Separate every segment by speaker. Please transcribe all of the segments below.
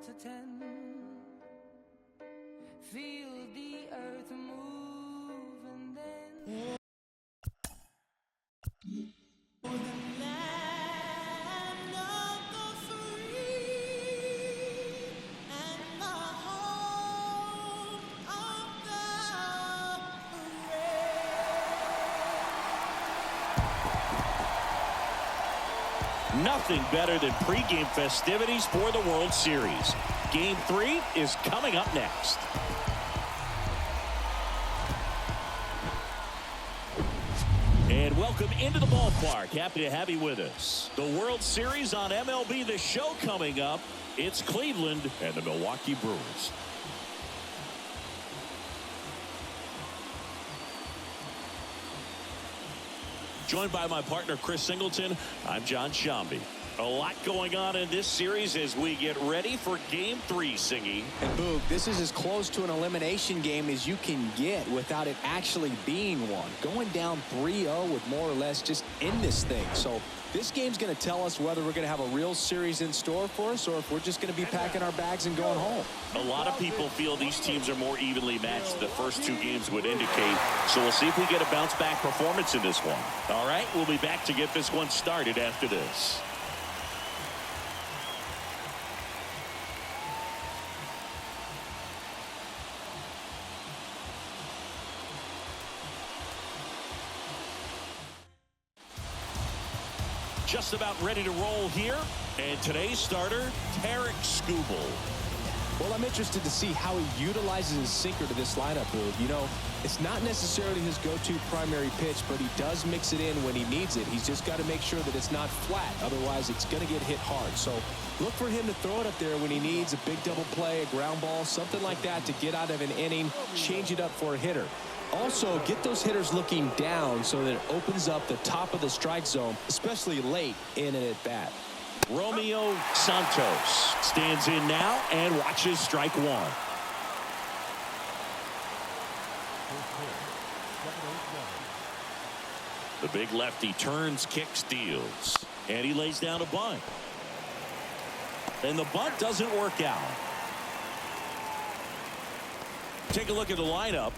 Speaker 1: to 10. Feel the earth move and then the land of the free and the home of the brave.
Speaker 2: Nothing better than pregame festivities for the World Series. Game 3 is coming up next. And welcome into the ballpark. Happy to have you with us. The World Series on MLB The Show coming up. It's Cleveland and the Milwaukee Brewers. Joined by my partner, Chris Singleton, I'm John Shambi. A lot going on in this series as we get ready for Game 3, Singy.
Speaker 3: And Boog, this is as close to an elimination game as you can get without it actually being one. Going down 3-0 would more or less just end this thing. So this game's going to tell us whether we're going to have a real series in store for us or if we're just going to be packing our bags and going home.
Speaker 2: A lot of people feel these teams are more evenly matched. The first two games would indicate. So we'll see if we get a bounce-back performance in this one. All right, we'll be back to get this one started after this. Just about ready to roll here. And today's starter, Tarek Skubal.
Speaker 3: Well, I'm interested to see how he utilizes his sinker to this lineup, Boog. You know, it's not necessarily his go-to primary pitch, but he does mix it in when he needs it. He's just got to make sure that it's not flat. Otherwise, it's going to get hit hard. So look for him to throw it up there when he needs a big double play, a ground ball, something like that to get out of an inning, change it up for a hitter. Also, get those hitters looking down so that it opens up the top of the strike zone, especially late in an at-bat.
Speaker 2: Romeo Santos stands in now and watches strike one. The big lefty turns, kicks, deals. And he lays down a bunt. And the bunt doesn't work out. Take a look at the lineup.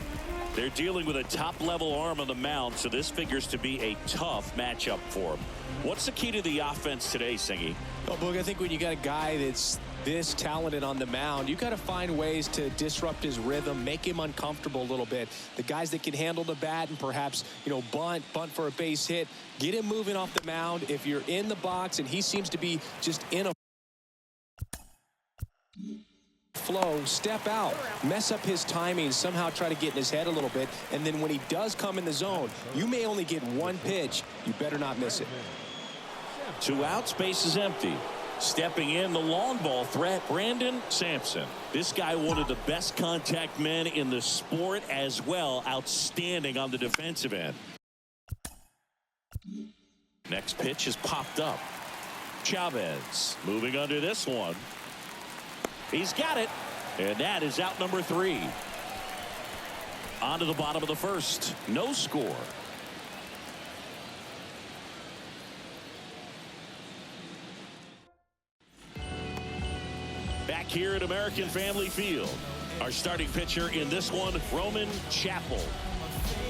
Speaker 2: They're dealing with a top-level arm on the mound, so this figures to be a tough matchup for him. What's the key to the offense today, Singy?
Speaker 3: Well, Boog, I think when you got a guy that's this talented on the mound, you got to find ways to disrupt his rhythm, make him uncomfortable a little bit. The guys that can handle the bat and perhaps, you know, bunt for a base hit, get him moving off the mound. If you're in the box and he seems to be just in a flow, step out, mess up his timing, somehow try to get in his head a little bit, and then when he does come in the zone, you may only get one pitch. You better not miss it.
Speaker 2: 2 outs, base is empty. Stepping in, the long ball threat, Brandon Sampson. This guy, one of the best contact men in the sport as well. Outstanding on the defensive end. Next pitch is popped up. Chavez moving under this one. He's got it, and that is out number 3. On to the bottom of the first. No score. Back here at American Family Field. Our starting pitcher in this one, Roman Chappell.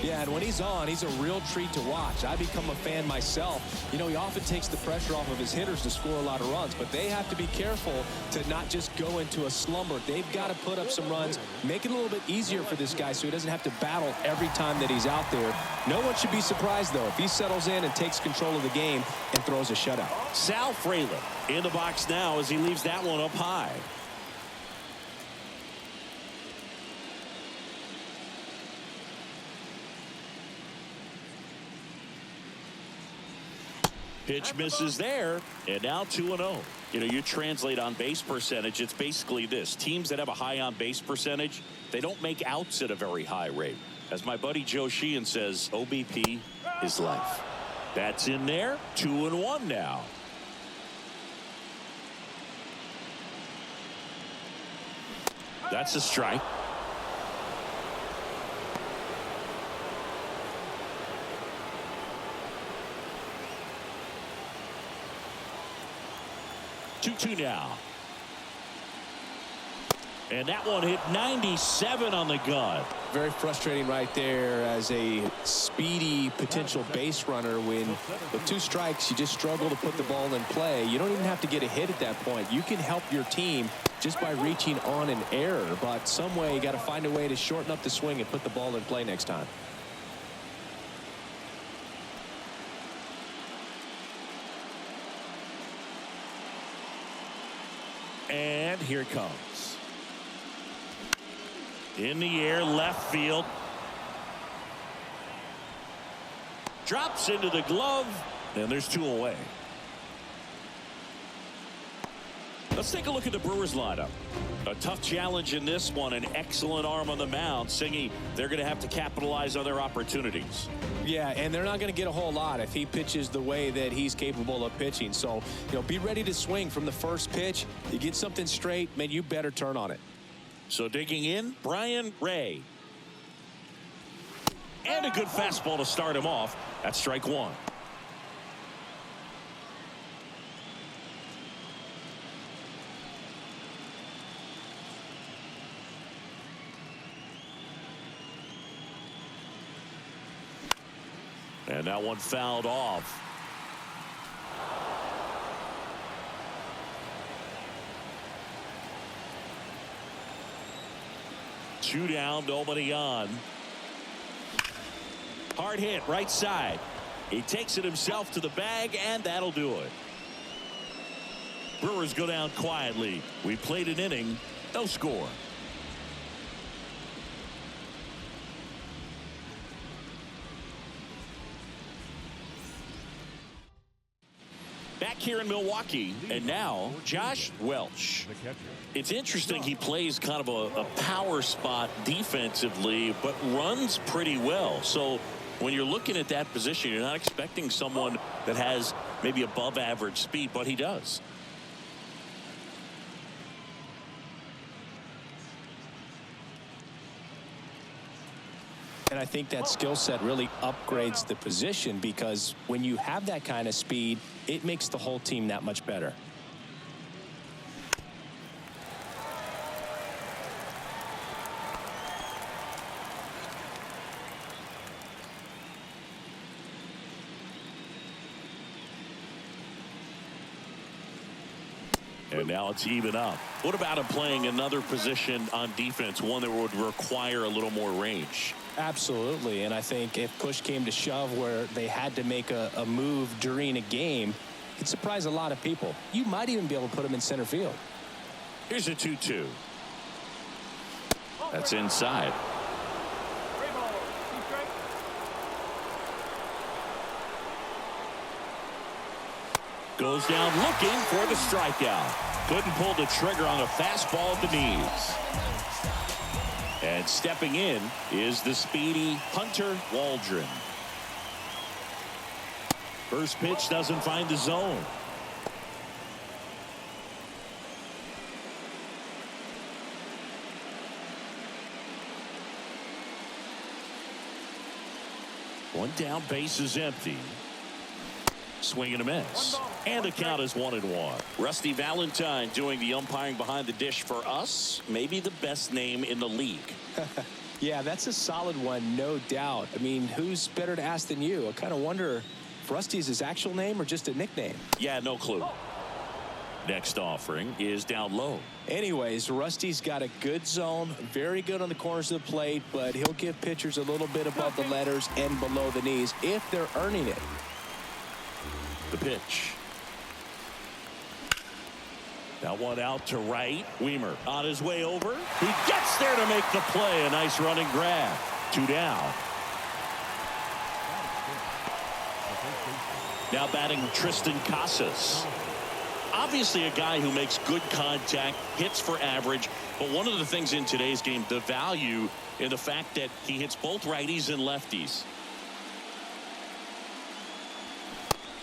Speaker 3: Yeah, and when he's on, he's a real treat to watch. I become a fan myself. You know, he often takes the pressure off of his hitters to score a lot of runs, but they have to be careful to not just go into a slumber. They've got to put up some runs, make it a little bit easier for this guy so he doesn't have to battle every time that he's out there. No one should be surprised, though, if he settles in and takes control of the game and throws a shutout.
Speaker 2: Sal Frelick in the box now as he leaves that one up high. Pitch misses there, and now 2-0. You know, you translate on base percentage, it's basically this. Teams that have a high on base percentage, they don't make outs at a very high rate. As my buddy Joe Sheehan says, OBP is life. That's in there, 2-1 now. That's a strike. Two now. And that one hit 97 on the gun.
Speaker 3: Very frustrating right there as a speedy potential base runner when with 2 strikes you just struggle to put the ball in play. You don't even have to get a hit at that point. You can help your team just by reaching on an error, but some way you got to find a way to shorten up the swing and put the ball in play next time.
Speaker 2: And here it comes. In the air, left field. Drops into the glove, and there's 2 away. Let's take a look at the Brewers lineup. A tough challenge in this one, an excellent arm on the mound. Singy, they're going to have to capitalize on their opportunities.
Speaker 3: Yeah, and they're not going to get a whole lot if he pitches the way that he's capable of pitching. So, be ready to swing from the first pitch. You get something straight, man, you better turn on it.
Speaker 2: So digging in, Brian Ray. And a good fastball to start him off. That's strike 1. And that one fouled off. Two down, nobody on. Hard hit, right side. He takes it himself to the bag, and that'll do it. Brewers go down quietly. We played an inning, no score. Back here in Milwaukee, and now Josh Welch. It's interesting, he plays kind of a power spot defensively, but runs pretty well. So when you're looking at that position, you're not expecting someone that has maybe above average speed, but he does.
Speaker 3: And I think that skill set really upgrades the position, because when you have that kind of speed, it makes the whole team that much better.
Speaker 2: And now it's even up. What about him playing another position on defense, one that would require a little more range?
Speaker 3: Absolutely, and I think if push came to shove where they had to make a move during a game, it'd surprise a lot of people. You might even be able to put him in center field.
Speaker 2: Here's a 2-2. That's inside. Goes down looking for the strikeout. Couldn't pull the trigger on a fastball at the knees. And stepping in is the speedy Hunter Waldron. First pitch doesn't find the zone. One down, base is empty. Swing and a miss. And the count is 1-1. Rusty Valentine doing the umpiring behind the dish for us. Maybe the best name in the league.
Speaker 3: Yeah, that's a solid one, no doubt. I mean, who's better to ask than you? I kind of wonder if Rusty is his actual name or just a nickname.
Speaker 2: Yeah, no clue. Next offering is down low.
Speaker 3: Anyways, Rusty's got a good zone, very good on the corners of the plate, but he'll give pitchers a little bit above the letters and below the knees if they're earning it.
Speaker 2: The pitch. That one out to right. Weimer on his way over. He gets there to make the play. A nice running grab. 2 down. Now batting Tristan Casas. Obviously a guy who makes good contact, hits for average, but one of the things in today's game, the value in the fact that he hits both righties and lefties.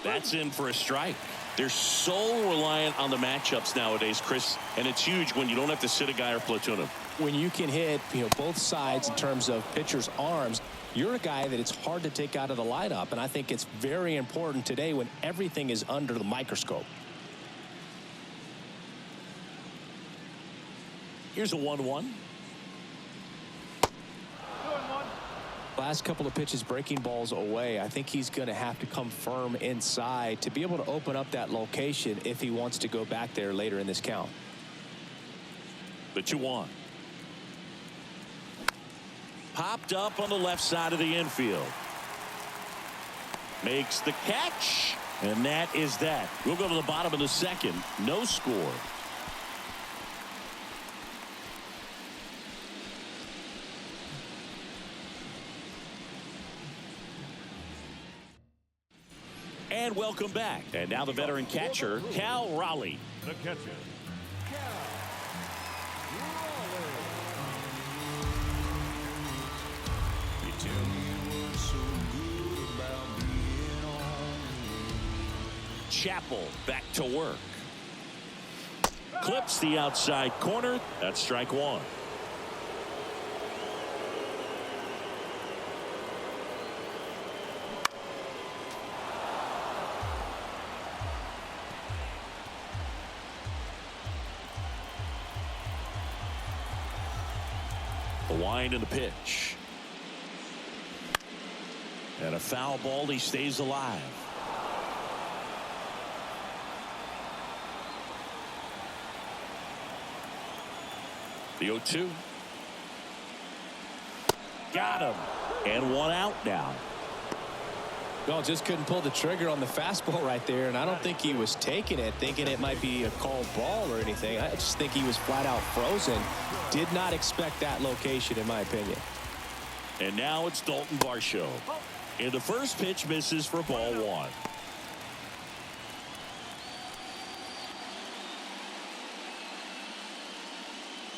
Speaker 2: That's in for a strike. They're so reliant on the matchups nowadays, Chris, and it's huge when you don't have to sit a guy or platoon him.
Speaker 3: When you can hit, both sides in terms of pitchers' arms, you're a guy that it's hard to take out of the lineup, and I think it's very important today when everything is under the microscope.
Speaker 2: Here's a 1-1.
Speaker 3: Last couple of pitches breaking balls away. I think he's going to have to come firm inside to be able to open up that location if he wants to go back there later in this count.
Speaker 2: The 2-1. Popped up on the left side of the infield. Makes the catch. And that is that. We'll go to the bottom of the second. No score. And welcome back. And now the veteran catcher, Cal Raleigh.
Speaker 4: The catcher,
Speaker 2: Chappell back to work. Clips the outside corner. That's strike one. The wind and the pitch. And a foul ball. He stays alive. The 0-2. Got him. And one out now.
Speaker 3: Well, just couldn't pull the trigger on the fastball right there, and I don't think he was taking it, thinking it might be a called ball or anything. I just think he was flat out frozen. Did not expect that location, in my opinion.
Speaker 2: And now it's Dalton Varsho. And the first pitch misses for ball one.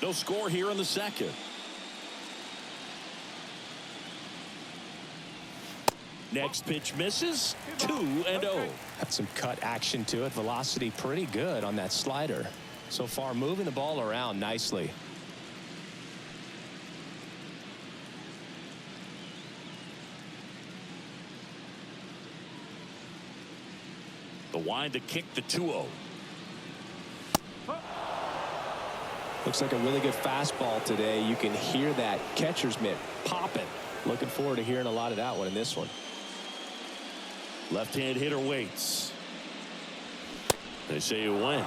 Speaker 2: No score here in the second. Next pitch misses. 2-0.
Speaker 3: Had some cut action to it. Velocity pretty good on that slider. So far moving the ball around nicely.
Speaker 2: The wind to kick the 2-0.
Speaker 3: Looks like a really good fastball today. You can hear that catcher's mitt popping. Looking forward to hearing a lot of that one in this one.
Speaker 2: Left-hand hitter waits. They say you win.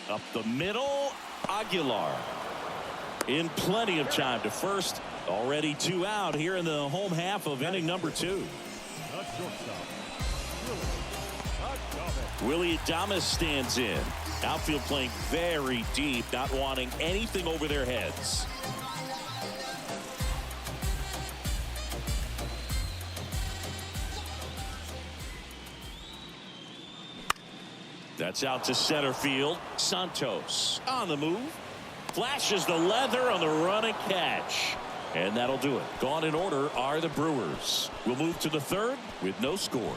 Speaker 2: Up the middle, Aguilar. In plenty of time to first. Already 2 out here in the home half of inning number 2. Willie Adames stands in. Outfield playing very deep, not wanting anything over their heads. That's out to center field. Santos on the move. Flashes the leather on the run and catch. And that'll do it. Gone in order are the Brewers. We'll move to the third with no score.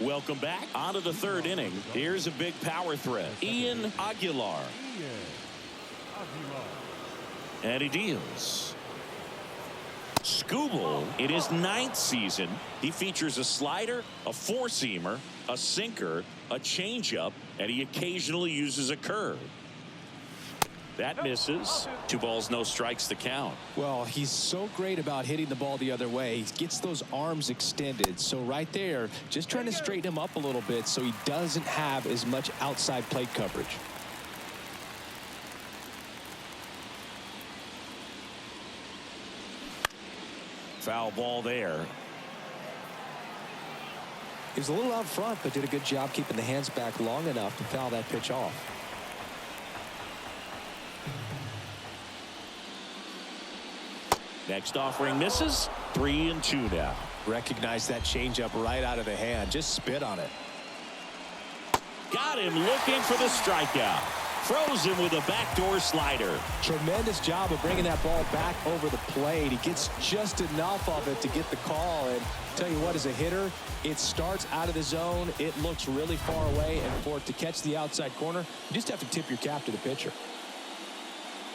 Speaker 2: Welcome back. On to the third inning. Here's a big power threat. Ian Aguilar. And he deals. Skubal, in his 9th season, he features a slider, a four-seamer, a sinker, a changeup, and he occasionally uses a curve. That misses. 2 balls, no strikes to count.
Speaker 3: Well, he's so great about hitting the ball the other way. He gets those arms extended. So right there, just trying to straighten him up a little bit so he doesn't have as much outside plate coverage.
Speaker 2: Foul ball there.
Speaker 3: He was a little out front, but did a good job keeping the hands back long enough to foul that pitch off.
Speaker 2: Next offering misses. 3-2 now.
Speaker 3: Recognize that changeup right out of the hand. Just spit on it.
Speaker 2: Got him looking for the strikeout. Throws him with a backdoor slider.
Speaker 3: Tremendous job of bringing that ball back over the plate. He gets just enough of it to get the call. And tell you what, as a hitter, it starts out of the zone. It looks really far away. And for it to catch the outside corner, you just have to tip your cap to the pitcher.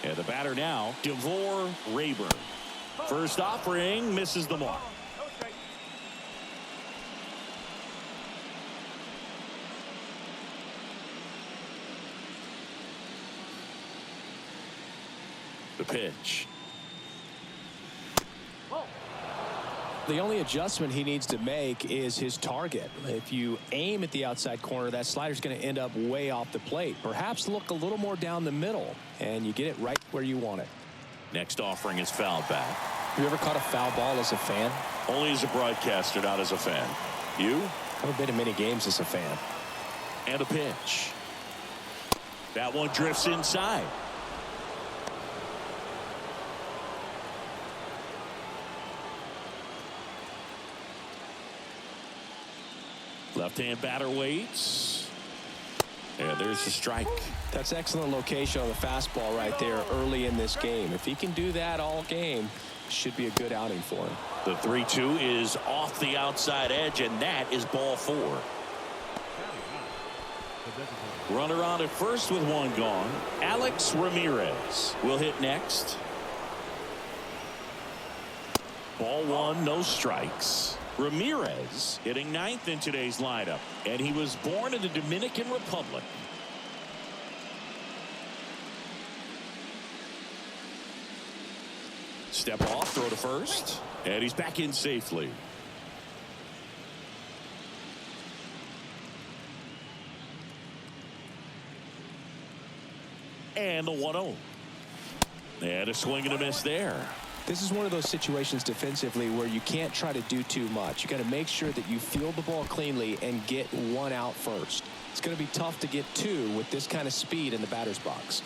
Speaker 2: And the batter now, DeVore Rayburn. First offering, misses the mark. The pitch.
Speaker 3: The only adjustment he needs to make is his target. If you aim at the outside corner, that slider's going to end up way off the plate. Perhaps look a little more down the middle, and you get it right where you want it.
Speaker 2: Next offering is fouled back.
Speaker 3: Have you ever caught a foul ball as a fan?
Speaker 2: Only as a broadcaster, not as a fan. You?
Speaker 3: I haven't been to many games as a fan.
Speaker 2: And a pitch. That one drifts inside. Left-hand batter waits. And there's the strike.
Speaker 3: That's excellent location on the fastball right there early in this game. If he can do that all game, it should be a good outing for him.
Speaker 2: The 3-2 is off the outside edge, and that is ball 4. Runner on at first with one gone. Alex Ramirez will hit next. Ball 1, no strikes. Ramirez hitting 9th in today's lineup, and he was born in the Dominican Republic. Step off, throw to first, and he's back in safely. And the 1-0. And a swing and a miss there.
Speaker 3: This is one of those situations defensively where you can't try to do too much. You got to make sure that you field the ball cleanly and get one out first. It's going to be tough to get two with this kind of speed in the batter's box.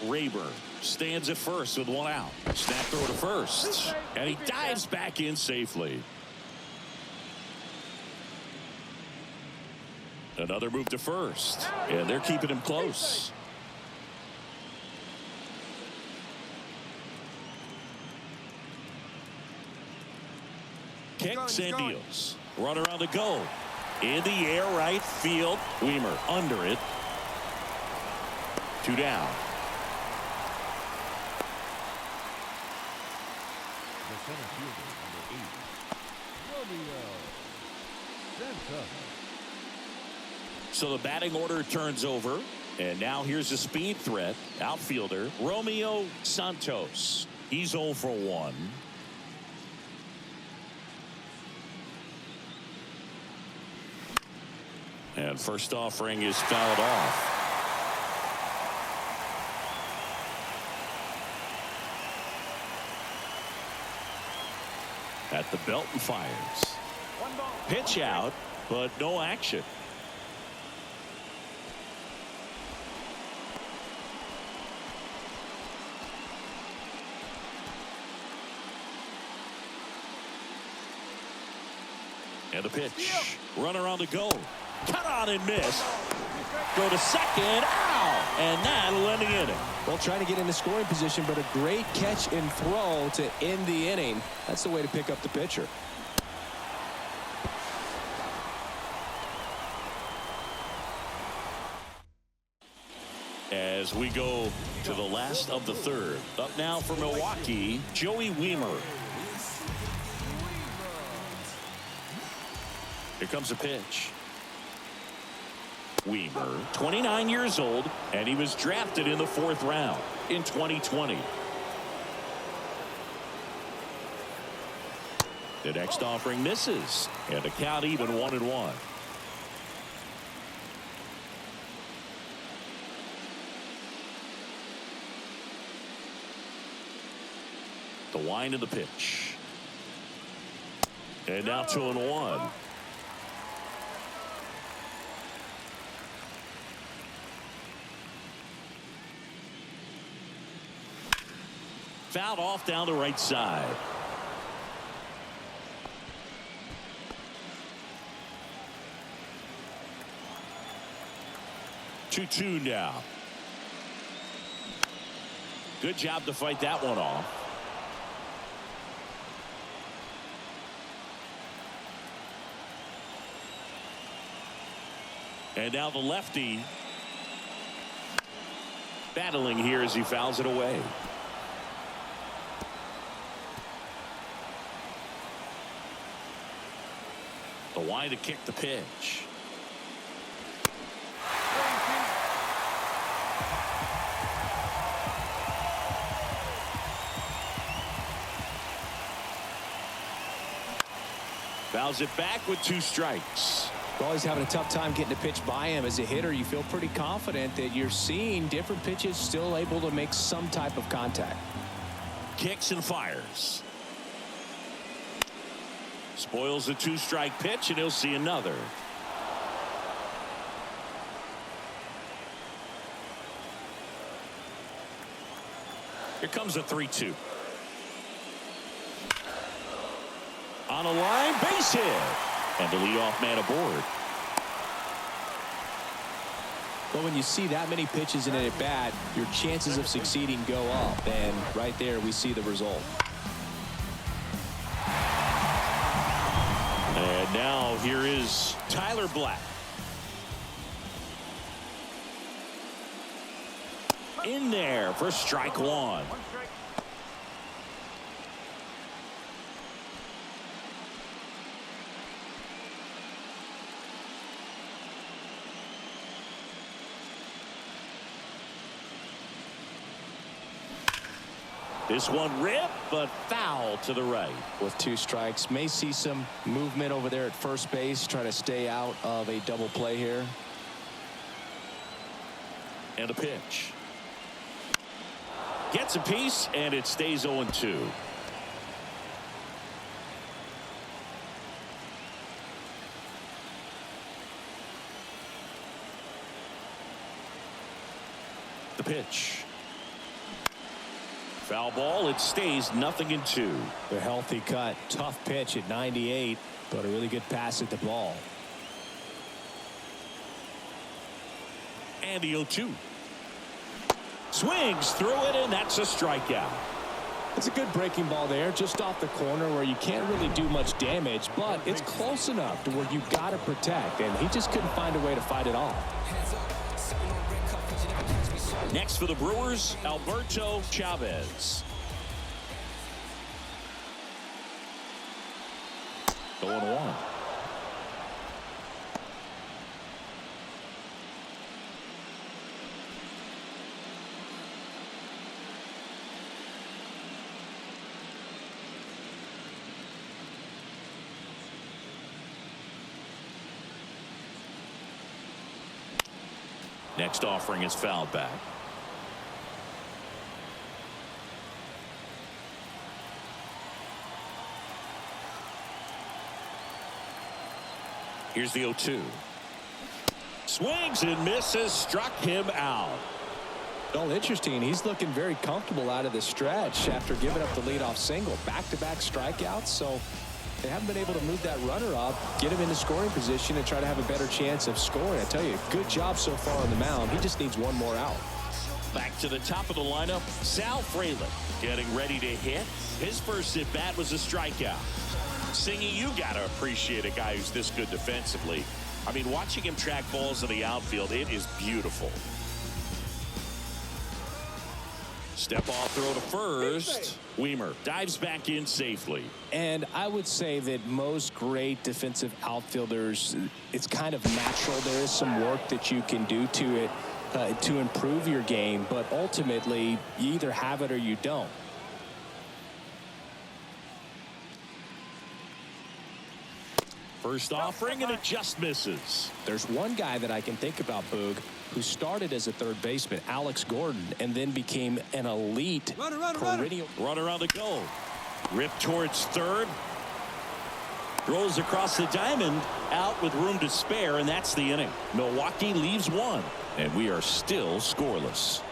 Speaker 2: Rayburn stands at first with one out. Snap throw to first, and he dives back in safely. Another move to first, and they're keeping him close. Kicks and deals. Runner on the go. In the air, right field. Weimer under it. 2 down.
Speaker 4: The center fielder, number 8, Romeo.
Speaker 2: So the batting order turns over. And now here's a speed threat. Outfielder Romeo Santos. He's 0 for 1. And first offering is fouled off. At the belt and fires. Pitch out, but no action. And the pitch. Runner on the go. Cut on and miss. Go to second. Ow! And that'll end the inning.
Speaker 3: Well, trying to get into scoring position, but a great catch and throw to end the inning. That's the way to pick up the pitcher.
Speaker 2: As we go to the last of the third. Up now for Milwaukee, Joey Weimer. Here comes a pitch. Weimer, 29 years old, and he was drafted in the 4th round in 2020. The next offering misses, and the count even 1-1. The wind of the pitch. And now 2-1. Fouled off down the right side. 2-2 now. Good job to fight that one off. And now the lefty battling here as he fouls it away. The wide to kick the pitch. Fouls it back with 2 strikes.
Speaker 3: Well, he's having a tough time getting a pitch by him. As a hitter, you feel pretty confident that you're seeing different pitches still able to make some type of contact.
Speaker 2: Kicks and fires. Spoils the 2-strike pitch, and he'll see another. Here comes a 3-2. On a line, base hit. And the leadoff man aboard.
Speaker 3: Well, when you see that many pitches in an at-bat, your chances of succeeding go up. And right there, we see the result.
Speaker 2: And now here is Tyler Black. In there for strike 1. This one ripped, but foul to the right.
Speaker 3: With 2 strikes, may see some movement over there at first base, trying to stay out of a double play here.
Speaker 2: And a pitch. Gets a piece, and it stays 0-2. The pitch. Foul ball. It stays 0-2.
Speaker 3: A healthy cut. Tough pitch at 98, but a really good pass at the ball.
Speaker 2: And the 0-2. Swings through it, and that's a strikeout.
Speaker 3: It's a good breaking ball there, just off the corner where you can't really do much damage, but it's close enough to where you've got to protect, and he just couldn't find a way to fight it off.
Speaker 2: Next for the Brewers, Alberto Chavez. 0-1. Next offering is fouled back. Here's the 0-2. Swings and misses, struck him out.
Speaker 3: Well, interesting. He's looking very comfortable out of the stretch after giving up the leadoff single. Back-to-back strikeouts, so they haven't been able to move that runner up, get him into scoring position, and try to have a better chance of scoring. I tell you, good job so far on the mound. He just needs one more out.
Speaker 2: Back to the top of the lineup, Sal Frelick getting ready to hit. His first at-bat was a strikeout. Singy, you got to appreciate a guy who's this good defensively. I mean, watching him track balls in the outfield, it is beautiful. Step off throw to first. Weimer dives back in safely.
Speaker 3: And I would say that most great defensive outfielders, it's kind of natural. There is some work that you can do to it to improve your game, but ultimately you either have it or you don't.
Speaker 2: First offering, and it just misses.
Speaker 3: There's one guy that I can think about, Boog, who started as a third baseman, Alex Gordon, and then became an elite perennial.
Speaker 2: Runner on the goal. Rip towards third. Throws across the diamond, out with room to spare, and that's the inning. Milwaukee leaves one, and we are still scoreless.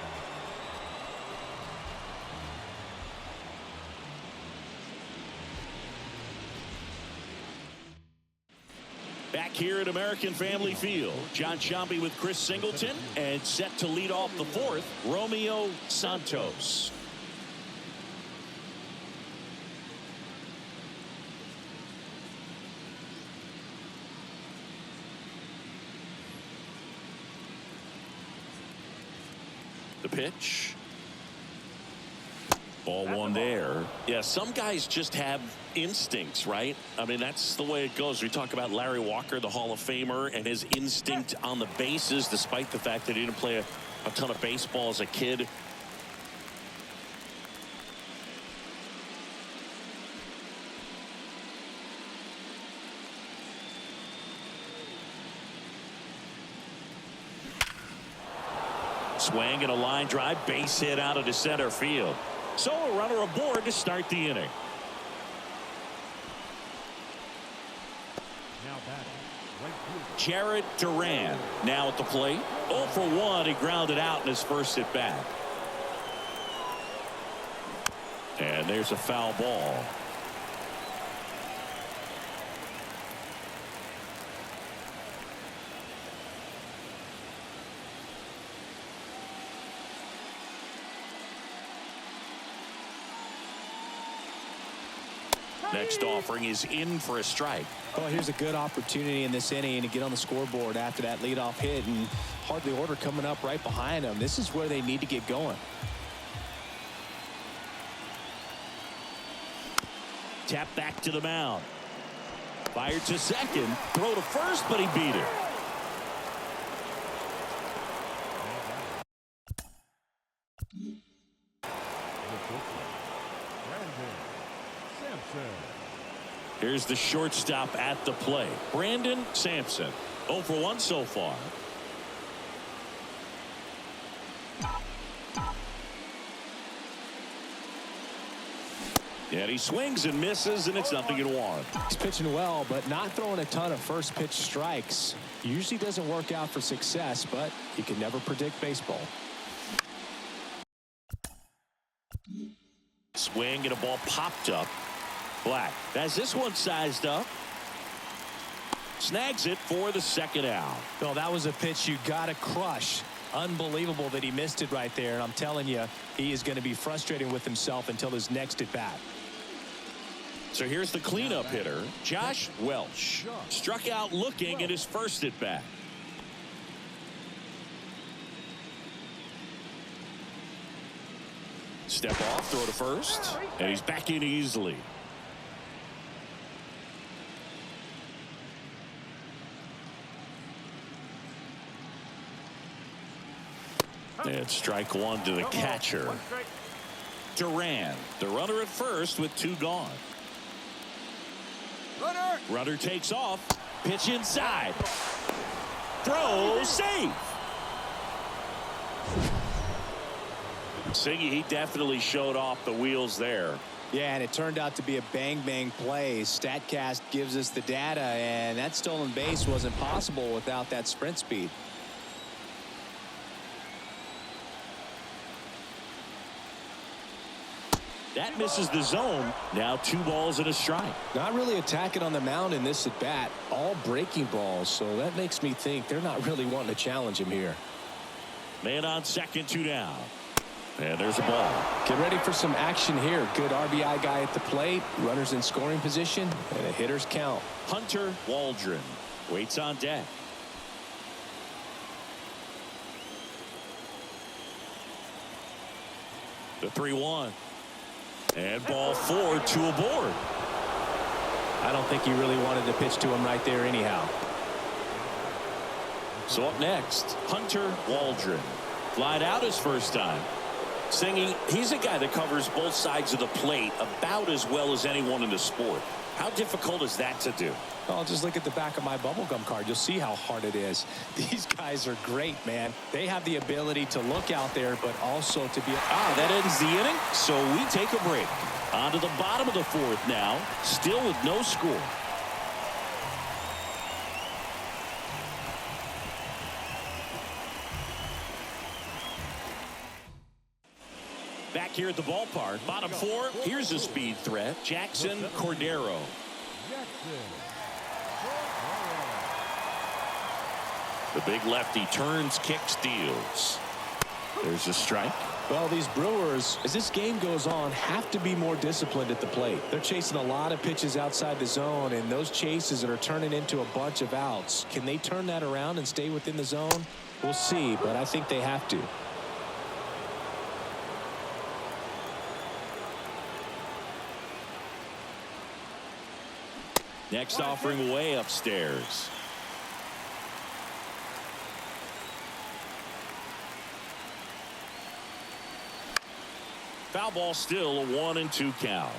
Speaker 2: Back here at American Family Field, John Sciambi with Chris Singleton, and set to lead off the fourth, Romeo Santos. The pitch. Ball one there. Yeah, some guys just have instincts, right? I mean, that's the way it goes. We talk about Larry Walker, the Hall of Famer, and his instinct on the bases, despite the fact that he didn't play a ton of baseball as a kid. Swing and a line drive, base hit out of the center field. So a runner aboard to start the inning.
Speaker 4: Now batting, right fielder.
Speaker 2: Jarrett Duran now at the plate. 0 for 1. He grounded out in his first at bat. And there's a foul ball. Next offering is in for a strike.
Speaker 3: Well, here's a good opportunity in this inning to get on the scoreboard after that leadoff hit, and hardly order coming up right behind them. This is where they need to get going.
Speaker 2: Tap back to the mound. Fired to second. Throw to first, but he beat it. Here's the shortstop at the plate. Brandon Sampson. 0 for 1 so far. And he swings and misses, and it's 0-1.
Speaker 3: He's pitching well, but not throwing a ton of first pitch strikes. Usually doesn't work out for success, but you can never predict baseball.
Speaker 2: Swing and a ball popped up. Black has this one sized up. Snags it for the second out.
Speaker 3: Well, that was a pitch you got to crush. Unbelievable that he missed it right there. And I'm telling you, he is going to be frustrating with himself until his next at bat.
Speaker 2: So here's the cleanup hitter, Josh Welch. Struck out looking at his first at bat. Step off, throw to first, and he's back in easily. And strike one to the catcher. Duran, the runner at first with 2 gone. Runner takes off. Pitch inside. Throw safe. Siggy, he definitely showed off the wheels there.
Speaker 3: Yeah, and it turned out to be a bang-bang play. StatCast gives us the data, and that stolen base wasn't possible without that sprint speed.
Speaker 2: That misses the zone. Now 2 balls and a strike.
Speaker 3: Not really attacking on the mound in this at-bat. All breaking balls, so that makes me think they're not really wanting to challenge him here.
Speaker 2: Man on second, 2 down. And there's a ball.
Speaker 3: Get ready for some action here. Good RBI guy at the plate. Runners in scoring position, and a hitter's count.
Speaker 2: Hunter Waldron waits on deck. The 3-1. And ball 4, 2 aboard.
Speaker 3: I don't think he really wanted to pitch to him right there anyhow.
Speaker 2: So up next, Hunter Waldron. Flied out his first time. Singing, he's a guy that covers both sides of the plate about as well as anyone in the sport. How difficult is that to do?
Speaker 3: Well, just look at the back of my bubblegum card. You'll see how hard it is. These guys are great, man. They have the ability to look out there, but also to be...
Speaker 2: That ends the inning, so we take a break. On to the bottom of the 4th now, still with no score. Back here at the ballpark, bottom 4, here's a speed threat, Jackson Cordero. The big lefty turns, kicks, deals. There's a strike.
Speaker 3: Well, these Brewers, as this game goes on, have to be more disciplined at the plate. They're chasing a lot of pitches outside the zone, and those chases are turning into a bunch of outs. Can they turn that around and stay within the zone? We'll see, but I think they have to.
Speaker 2: Next offering way upstairs. Foul ball, still a 1-2 count.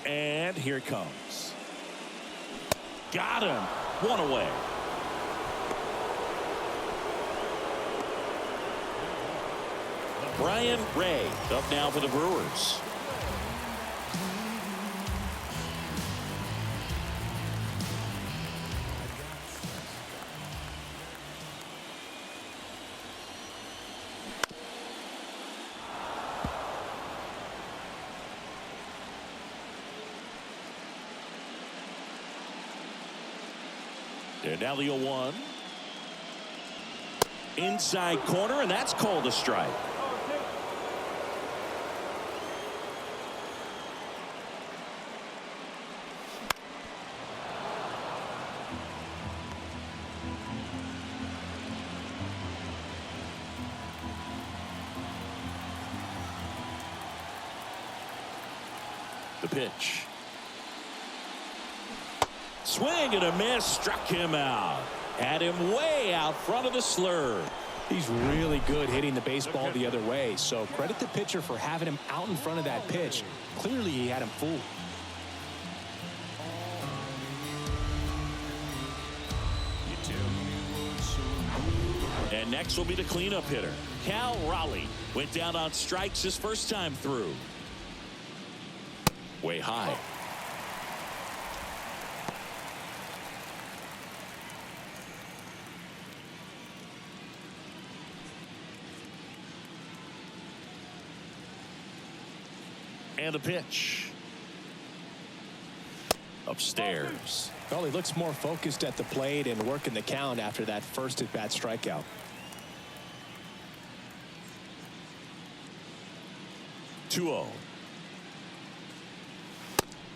Speaker 2: And here it comes. Got him. One away. Brian Ray up now for the Brewers. And now the 0-1. Inside corner, and that's called a strike. The pitch. Swing and a miss, struck him out. Had him way out front of the slur.
Speaker 3: He's really good hitting the baseball the other way, so credit the pitcher for having him out in front of that pitch. Clearly he had him fooled.
Speaker 2: And next will be the cleanup hitter. Cal Raleigh went down on strikes his first time through. Way high. And the pitch. Upstairs.
Speaker 3: Well, he looks more focused at the plate and working the count after that first at-bat strikeout.
Speaker 2: Two-0.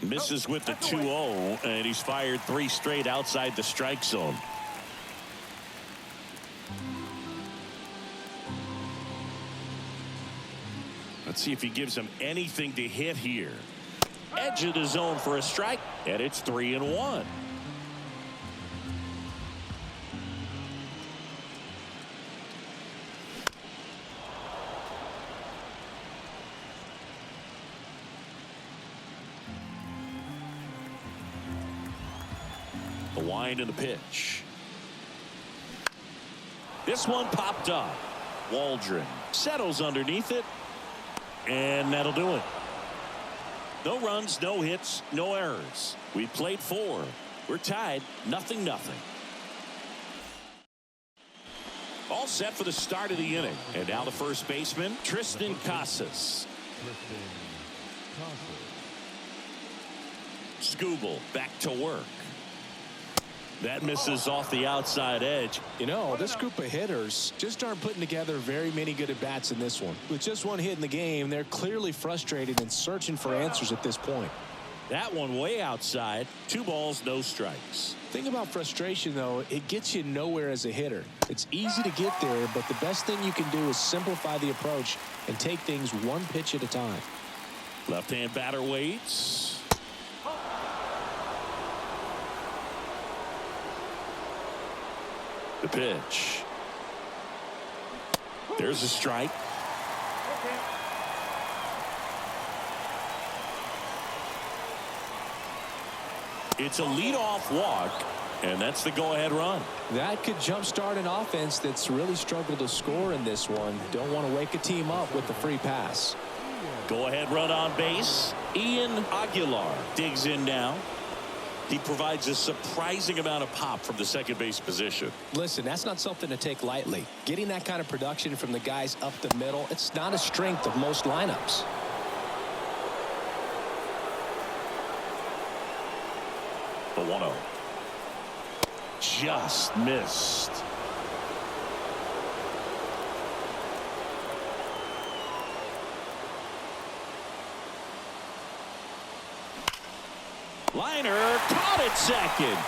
Speaker 2: Misses with the 2-0, and he's fired 3 straight outside the strike zone. Let's see if he gives him anything to hit here. Edge of the zone for a strike, and it's 3-1. The wind and the pitch. This one popped up. Waldron settles underneath it, and that'll do it. No runs, no hits, no errors. We played 4. We're tied 0-0. All set for the start of the inning. And now the first baseman, Tristan Casas. Scooble back to work. That misses off the outside edge.
Speaker 3: You know, this group of hitters just aren't putting together very many good at-bats in this one. With just one hit in the game, they're clearly frustrated and searching for answers at this point.
Speaker 2: That one way outside. 2 balls, no strikes.
Speaker 3: Thing about frustration, though, it gets you nowhere as a hitter. It's easy to get there, but the best thing you can do is simplify the approach and take things one pitch at a time.
Speaker 2: Left-hand batter waits. The pitch. There's a strike. It's a leadoff walk, and that's the go-ahead run.
Speaker 3: That could jumpstart an offense that's really struggled to score in this one. Don't want to wake a team up with the free pass.
Speaker 2: Go-ahead run on base. Ian Aguilar digs in now. He provides a surprising amount of pop from the second base position.
Speaker 3: Listen, that's not something to take lightly. Getting that kind of production from the guys up the middle, it's not a strength of most lineups.
Speaker 2: The 1-0. Just missed. Liner caught it second.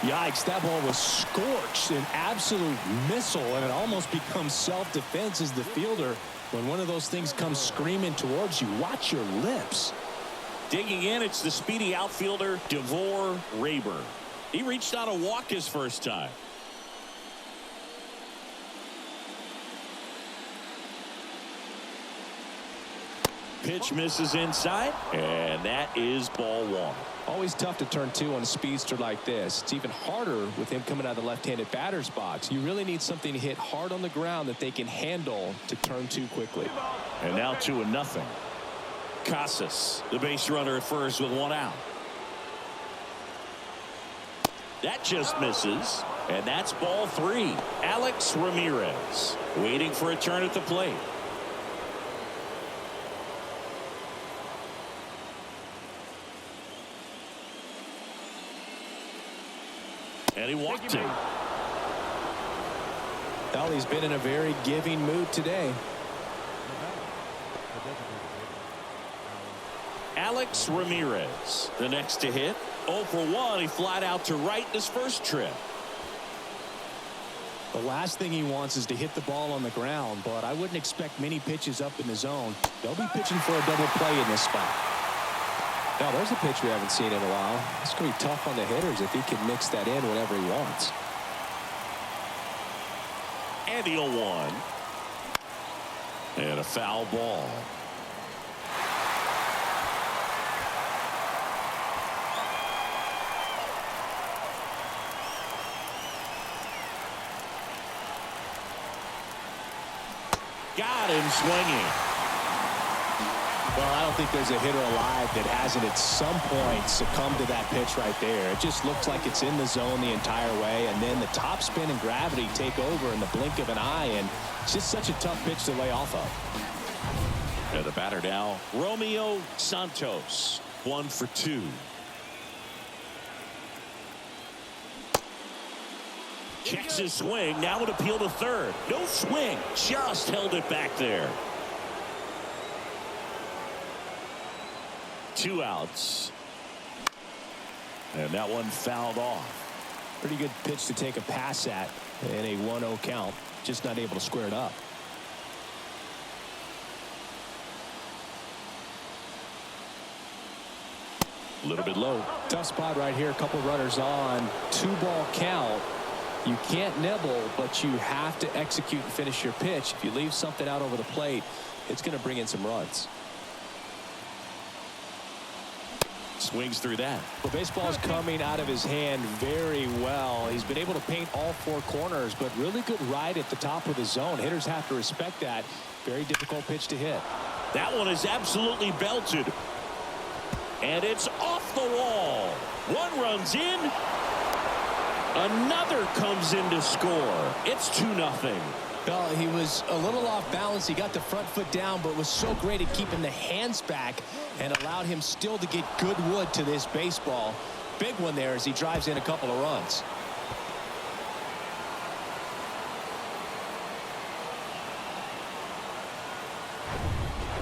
Speaker 3: Yikes, that ball was scorched, an absolute missile, and it almost becomes self-defense as the fielder. When one of those things comes screaming towards you, watch your lips.
Speaker 2: Digging in, it's the speedy outfielder, DeVore Rayburn. He reached out a walk his first time. Pitch misses inside, and that is ball one.
Speaker 3: Always tough to turn two on a speedster like this. It's even harder with him coming out of the left-handed batter's box. You really need something to hit hard on the ground that they can handle to turn two quickly.
Speaker 2: And now 2-0. Casas, the base runner at first with one out. That just misses, and that's ball three. Alex Ramirez waiting for a turn at the plate. And he walked him.
Speaker 3: Well, he's been in a very giving mood today.
Speaker 2: Alex Ramirez, the next to hit. 0 for 1. He flied out to right in his first trip.
Speaker 3: The last thing he wants is to hit the ball on the ground, but I wouldn't expect many pitches up in the zone. They'll be pitching for a double play in this spot. Now, there's a pitch we haven't seen in a while. It's going to be tough on the hitters if he can mix that in whenever he wants.
Speaker 2: And the 0-1. And a foul ball. Got him swinging.
Speaker 3: Well, I don't think there's a hitter alive that hasn't at some point succumbed to that pitch right there. It just looks like it's in the zone the entire way, and then the top spin and gravity take over in the blink of an eye, and it's just such a tough pitch to lay off of.
Speaker 2: And the batter now, Romeo Santos, 1 for 2. Checks his swing, now an appeal to third. No swing, just held it back there. 2 outs. And that one fouled off.
Speaker 3: Pretty good pitch to take a pass at in a 1-0 count. Just not able to square it up.
Speaker 2: A little bit low.
Speaker 3: Tough spot right here. A couple runners on. 2-ball count. You can't nibble, but you have to execute and finish your pitch. If you leave something out over the plate, it's going to bring in some runs.
Speaker 2: Swings through that.
Speaker 3: Well, baseball's coming out of his hand very well. He's been able to paint all 4 corners, but really good ride at the top of the zone. Hitters have to respect that. Very difficult pitch to hit.
Speaker 2: That one is absolutely belted. And it's off the wall. One runs in. Another comes in to score. It's 2-0.
Speaker 3: Well, he was a little off balance. He got the front foot down, but was so great at keeping the hands back and allowed him still to get good wood to this baseball. Big one there as he drives in a couple of runs.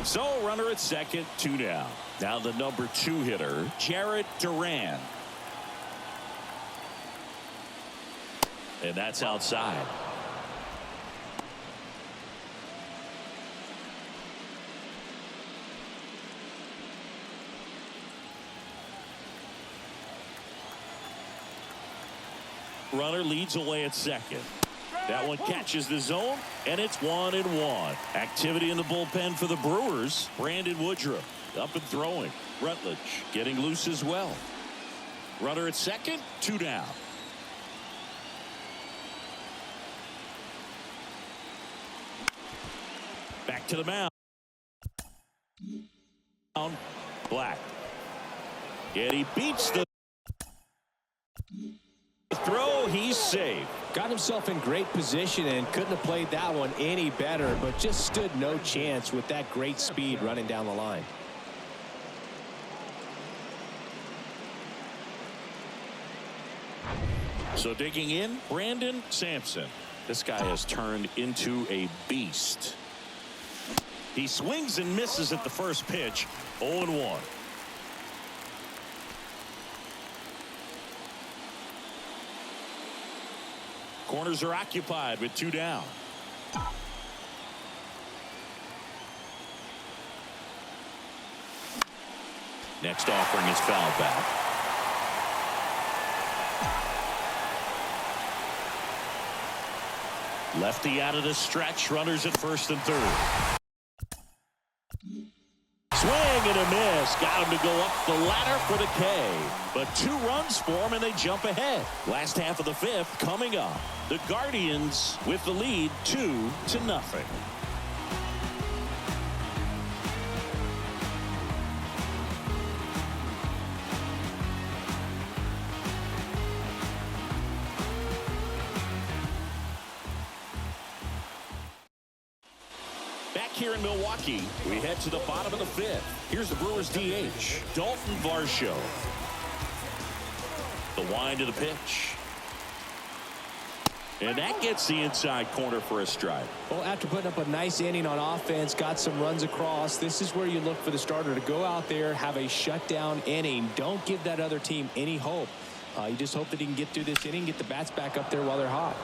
Speaker 2: So runner at second, 2 down. Now the number 2 hitter, Jarrett Duran. And that's outside. Runner leads away at second. That one catches the zone, and it's 1-1. Activity in the bullpen for the Brewers. Brandon Woodruff up and throwing. Rutledge getting loose as well. Runner at second, 2 down. Back to the mound. Black. And he beats the throw. He's safe.
Speaker 3: Got himself in great position and couldn't have played that one any better, but just stood no chance with that great speed running down the line.
Speaker 2: So digging in, Brandon Sampson. This guy has turned into a beast. He swings and misses at the first pitch. 0-1. Corners are occupied with 2 down. Next offering is fouled back. Lefty out of the stretch. Runners at first and third. Swing and a miss. Got him to go up the ladder for the K. But 2 runs for him and they jump ahead. Last half of the 5th coming up. The Guardians with the lead 2-0. Back here in Milwaukee, we head to the bottom of the 5th. Here's the Brewers DH, Dalton Varsho. The wind of the pitch. And that gets the inside corner for a strike.
Speaker 3: Well, after putting up a nice inning on offense, got some runs across, this is where you look for the starter to go out there, have a shutdown inning. Don't give that other team any hope. You just hope that he can get through this inning, get the bats back up there while they're hot.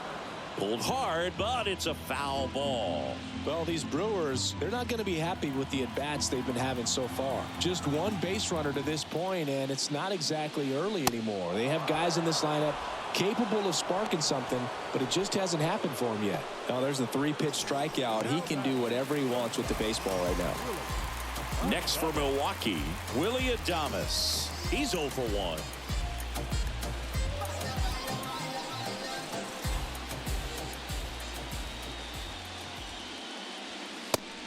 Speaker 2: Pulled hard, but it's a foul ball.
Speaker 3: Well, these Brewers, they're not going to be happy with the at-bats they've been having so far. Just 1 base runner to this point, and it's not exactly early anymore. They have guys in this lineup capable of sparking something, but it just hasn't happened for him yet. Now, there's a 3-pitch strikeout. He can do whatever he wants with the baseball right now.
Speaker 2: Next for Milwaukee, Willie Adames. He's 0 for 1.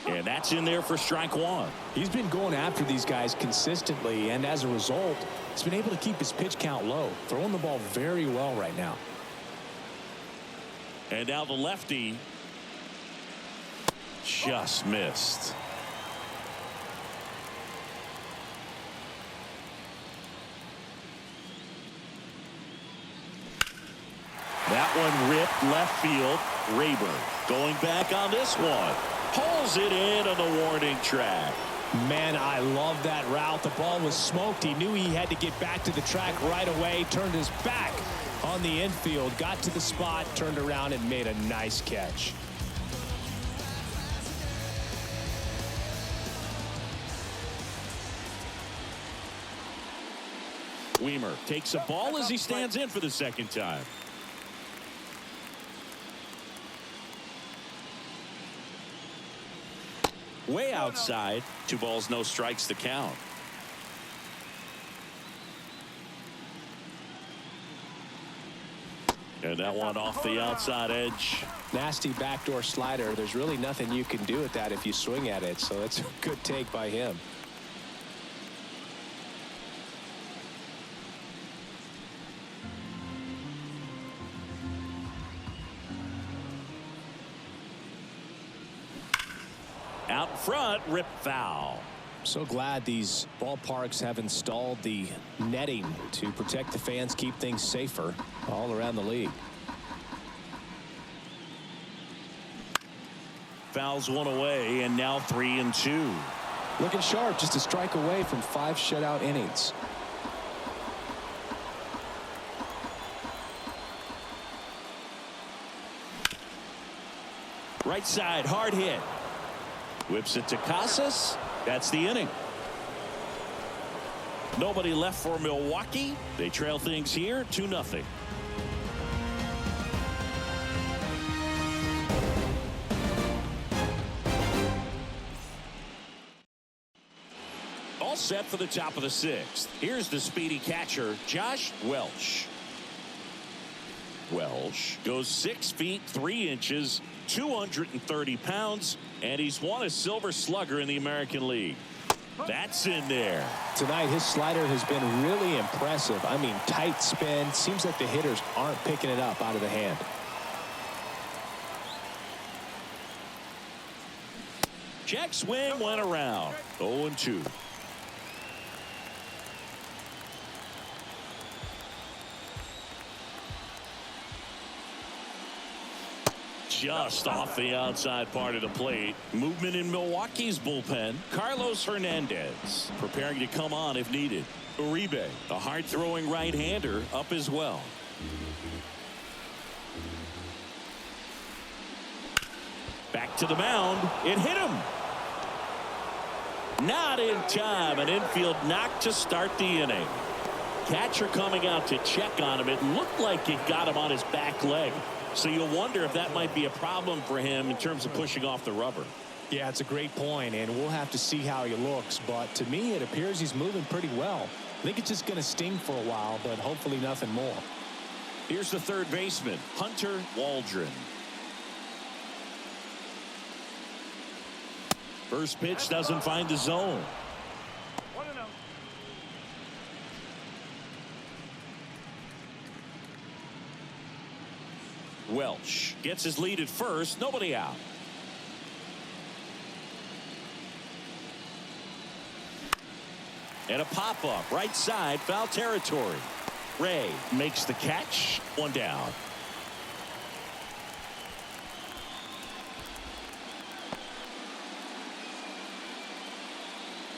Speaker 2: And that's in there for strike 1.
Speaker 3: He's been going after these guys consistently, and as a result, he's been able to keep his pitch count low, throwing the ball very well right now.
Speaker 2: And now the lefty just missed. That one ripped left field. Rayburn going back on this one. Pulls it in on the warning track.
Speaker 3: Man, I love that route. The ball was smoked. He knew he had to get back to the track right away. Turned his back on the infield. Got to the spot, turned around, and made a nice catch.
Speaker 2: Weimer takes a ball as he stands in for the second time. Way outside. 2 balls, no strikes to count. And that one off the outside edge.
Speaker 3: Nasty backdoor slider. There's really nothing you can do with that if you swing at it. So that's a good take by him.
Speaker 2: Out front, rip foul.
Speaker 3: So glad these ballparks have installed the netting to protect the fans, keep things safer all around the league.
Speaker 2: Fouls one away, and now 3-2.
Speaker 3: Looking sharp, just a strike away from 5 shutout innings.
Speaker 2: Right side, hard hit. Whips it to Casas. That's the inning. Nobody left for Milwaukee. They trail things here 2-0. All set for the top of the 6th. Here's the speedy catcher, Josh Welch. Welch goes 6 feet 3 inches, 230 pounds, and he's won a Silver Slugger in the American League. That's in there.
Speaker 3: Tonight, his slider has been really impressive. I mean, tight spin. Seems like the hitters aren't picking it up out of the hand.
Speaker 2: Check swing went around. 0-2. Just off the outside part of the plate. Movement in Milwaukee's bullpen. Carlos Hernandez preparing to come on if needed. Uribe, a hard-throwing right-hander, up as well. Back to the mound. It hit him. Not in time. An infield knock to start the inning. Catcher coming out to check on him. It looked like it got him on his back leg. So you'll wonder if that might be a problem for him in terms of pushing off the rubber.
Speaker 3: Yeah, it's a great point, and we'll have to see how he looks. But to me, it appears he's moving pretty well. I think it's just going to sting for a while, but hopefully nothing more.
Speaker 2: Here's the third baseman, Hunter Waldron. First pitch doesn't find the zone. Welch gets his lead at first. Nobody out. And a pop-up right side, foul territory. Ray makes the catch. One down.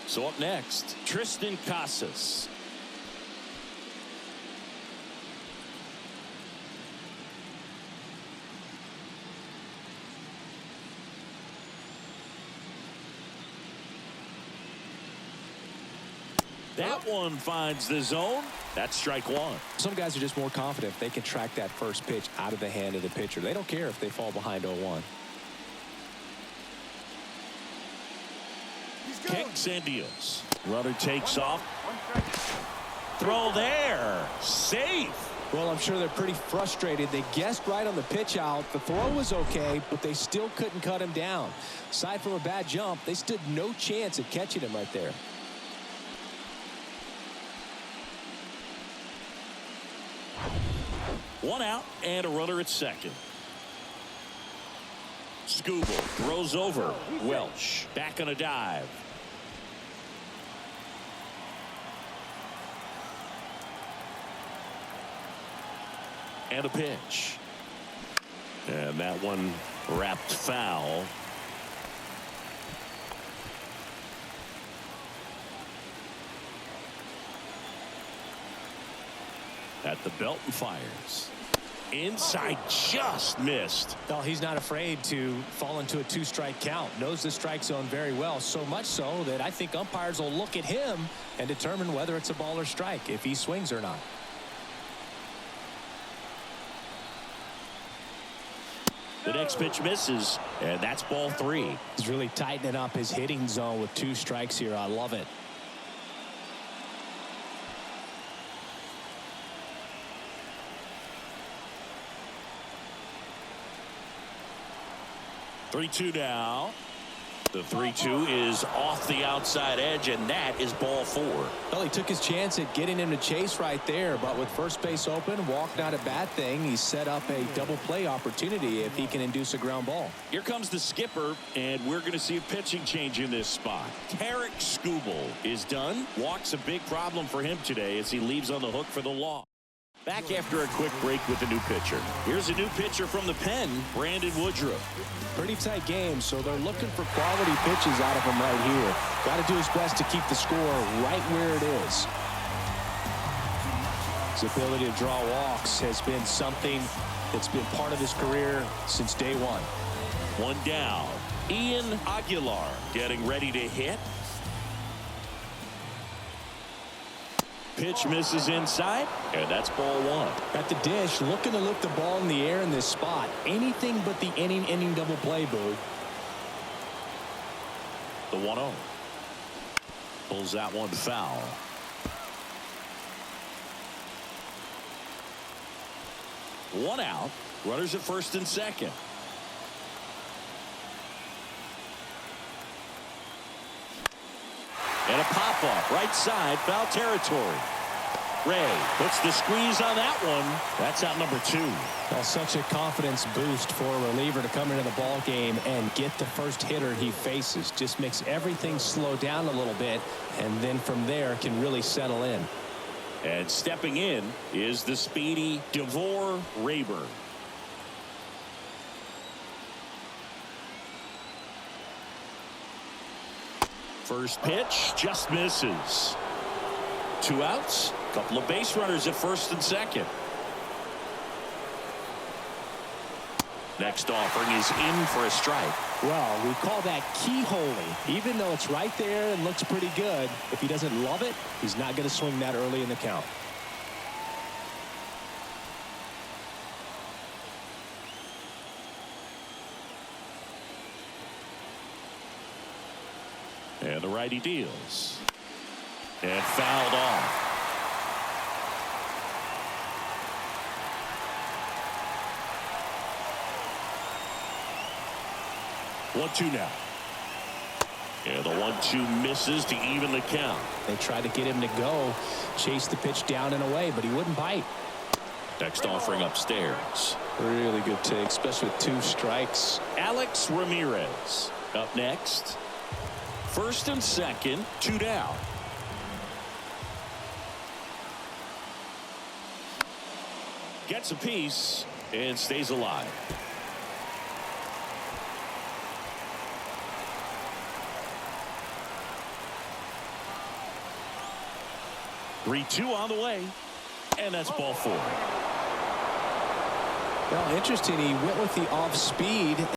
Speaker 2: So up next, Tristan Casas. That one finds the zone. That's strike one.
Speaker 3: Some guys are just more confident if they can track that first pitch out of the hand of the pitcher. They don't care if they fall behind 0-1.
Speaker 2: Kicks and deals. Runner takes off. Throw there. Safe.
Speaker 3: Well, I'm sure they're pretty frustrated. They guessed right on the pitch out. The throw was okay, but they still couldn't cut him down. Aside from a bad jump, they stood no chance at catching him right there.
Speaker 2: One out and a runner at second. Scooble throws over. Welch back on a dive. And a pitch. And that one wrapped foul. At the belt and fires. Inside, just missed.
Speaker 3: No, he's not afraid to fall into a two-strike count. Knows the strike zone very well, so much so that I think umpires will look at him and determine whether it's a ball or strike, if he swings or not.
Speaker 2: The next pitch misses, and that's ball three.
Speaker 3: He's really tightening up his hitting zone with two strikes here. I love it.
Speaker 2: Three-two now. The 3-2 is off the outside edge, and that is ball four.
Speaker 3: Well, he took his chance at getting him to chase right there, but with first base open, walk not a bad thing. He set up a double play opportunity if he can induce a ground ball.
Speaker 2: Here comes the skipper, and we're going to see a pitching change in this spot. Tarek Scooble is done. Walk's a big problem for him today as he leaves on the hook for the loss. Back after a quick break with a new pitcher. Here's a new pitcher from the pen, Brandon Woodruff.
Speaker 3: Pretty tight game, so they're looking for quality pitches out of him right here. Got to do his best to keep the score right where it is. His ability to draw walks has been something that's been part of his career since day one.
Speaker 2: One down. Ian Aguilar getting ready to hit. Pitch misses inside, and that's ball one.
Speaker 3: At the dish, looking to lift the ball in the air in this spot. Anything but the inning double play, Boo.
Speaker 2: The 1-0. Pulls that one foul. One out. Runners at first and second. And a pop-up right side, foul territory. Ray puts the squeeze on that one. That's out number two.
Speaker 3: Well, such a confidence boost for a reliever to come into the ball game and get the first hitter he faces. Just makes everything slow down a little bit, and then from there can really settle in.
Speaker 2: And stepping in is the speedy Devore Rayburn. First pitch just misses. Two outs, couple of base runners at first and second. Next offering is in for a strike.
Speaker 3: Well, we call that keyholing. Even though it's right there and looks pretty good, if he doesn't love it, he's not going to swing that early in the count.
Speaker 2: And the righty deals. And fouled off. One-two now. And the 1-2 misses to even the count.
Speaker 3: They tried to get him to go, chase the pitch down and away, but he wouldn't bite.
Speaker 2: Next offering upstairs.
Speaker 3: Really good take, especially with 2 strikes.
Speaker 2: Alex Ramirez up next. First and second, 2 down. Gets a piece and stays alive. Three-two on the way, and that's ball 4.
Speaker 3: Well, interesting. He went with the off speed.